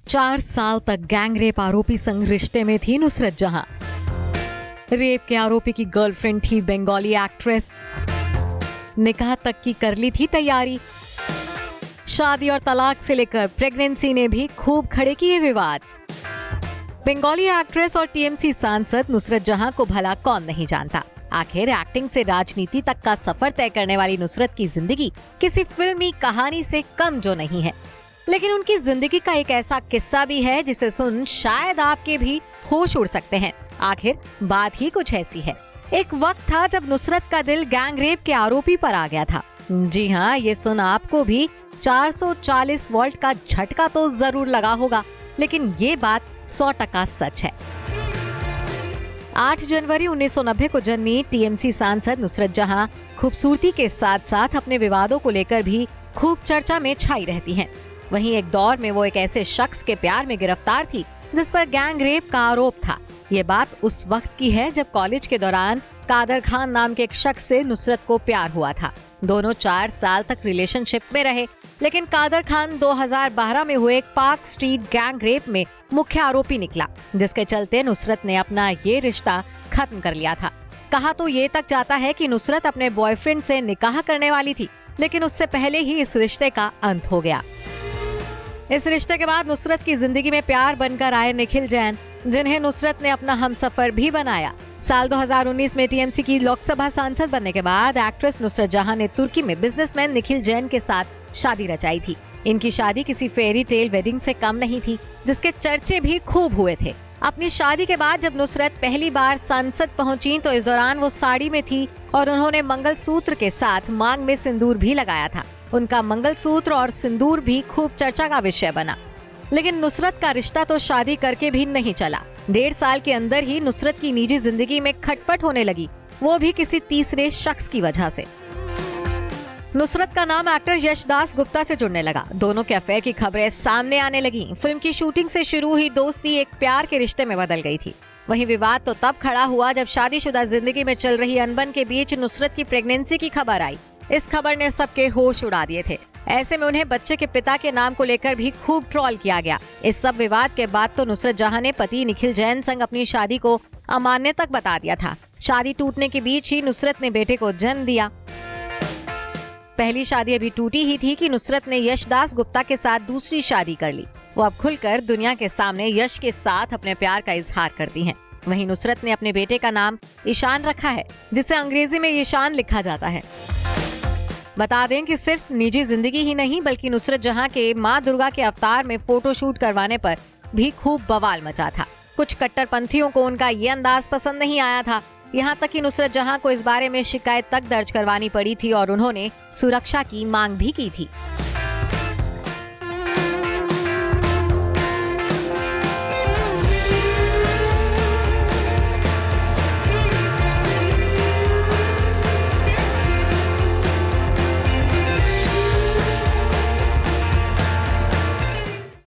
4 साल तक गैंगरेप आरोपी संग रिश्ते में थी नुसरत जहां। रेप के आरोपी की गर्लफ्रेंड थी बंगाली एक्ट्रेस। निकाह तक की कर ली थी तैयारी। शादी और तलाक से लेकर प्रेगनेंसी ने भी खूब खड़े किए विवाद। बंगाली एक्ट्रेस और टीएमसी सांसद नुसरत जहां को भला कौन नहीं जानता। आखिर एक्टिंग से राजनीति तक का सफर तय करने वाली नुसरत की जिंदगी किसी फिल्मी कहानी से कम जो नहीं है। लेकिन उनकी जिंदगी का एक ऐसा किस्सा भी है जिसे सुन शायद आपके भी होश उड़ सकते हैं। आखिर बात ही कुछ ऐसी है। एक वक्त था जब नुसरत का दिल गैंगरेप के आरोपी पर आ गया था। जी हाँ, ये सुन आपको भी 440 वोल्ट का झटका तो जरूर लगा होगा, लेकिन ये बात 100% सच है। 8 जनवरी 1990 को जन्मी टीएमसी सांसद नुसरत जहां खूबसूरती के साथ साथ अपने विवादों को लेकर भी खूब चर्चा में छाई रहती हैं। वहीं एक दौर में वो एक ऐसे शख्स के प्यार में गिरफ्तार थी जिस पर गैंग रेप का आरोप था। ये बात उस वक्त की है जब कॉलेज के दौरान कादर खान नाम के एक शख्स से नुसरत को प्यार हुआ था। दोनों 4 साल तक रिलेशनशिप में रहे, लेकिन कादर खान 2012 में हुए एक पार्क स्ट्रीट गैंग रेप में मुख्य आरोपी निकला, जिसके चलते नुसरत ने अपना ये रिश्ता खत्म कर लिया था। कहा तो ये तक जाता है कि नुसरत अपने बॉयफ्रेंड से निकाह करने वाली थी, लेकिन उससे पहले ही इस रिश्ते का अंत हो गया। इस रिश्ते के बाद नुसरत की जिंदगी में प्यार बनकर आए निखिल जैन, जिन्हें नुसरत ने अपना हमसफर भी बनाया। साल 2019 में टीएमसी की लोकसभा सांसद बनने के बाद एक्ट्रेस नुसरत जहां ने तुर्की में बिजनेसमैन निखिल जैन के साथ शादी रचाई थी। इनकी शादी किसी फेरी टेल वेडिंग से कम नहीं थी, जिसके चर्चे भी खूब हुए थे। अपनी शादी के बाद जब नुसरत पहली बार संसद पहुंची तो इस दौरान वो साड़ी में थी और उन्होंने मंगलसूत्र के साथ मांग में सिंदूर भी लगाया था। उनका मंगलसूत्र और सिंदूर भी खूब चर्चा का विषय बना। लेकिन नुसरत का रिश्ता तो शादी करके भी नहीं चला। 1.5 साल के अंदर ही नुसरत की निजी जिंदगी में खटपट होने लगी, वो भी किसी तीसरे शख्स की वजह से। नुसरत का नाम एक्टर यशदास गुप्ता से जुड़ने लगा। दोनों के अफेयर की खबरें सामने आने लगी। फिल्म की शूटिंग से शुरू हुई दोस्ती एक प्यार के रिश्ते में बदल गई थी। वहीं विवाद तो तब खड़ा हुआ जब शादीशुदा जिंदगी में चल रही अनबन के बीच नुसरत की प्रेगनेंसी की खबर आई। इस खबर ने सबके होश उड़ा दिए थे। ऐसे में उन्हें बच्चे के पिता के नाम को लेकर भी खूब ट्रोल किया गया। इस सब विवाद के बाद तो नुसरत जहां ने पति निखिल जैन संग अपनी शादी को अमान्य तक बता दिया था। शादी टूटने के बीच ही नुसरत ने बेटे को जन्म दिया। पहली शादी अभी टूटी ही थी कि नुसरत ने यशदास गुप्ता के साथ दूसरी शादी कर ली। वो अब खुलकर दुनिया के सामने यश के साथ अपने प्यार का इजहार करती हैं। वहीं नुसरत ने अपने बेटे का नाम ईशान रखा है, जिसे अंग्रेजी में ईशान लिखा जाता है। बता दें कि सिर्फ निजी जिंदगी ही नहीं बल्कि नुसरत जहां के मां दुर्गा के अवतार में फोटोशूट करवाने पर भी खूब बवाल मचा था। कुछ कट्टरपंथियों को उनका ये अंदाज पसंद नहीं आया था। यहाँ तक कि नुसरत जहां को इस बारे में शिकायत तक दर्ज करवानी पड़ी थी और उन्होंने सुरक्षा की मांग भी की थी।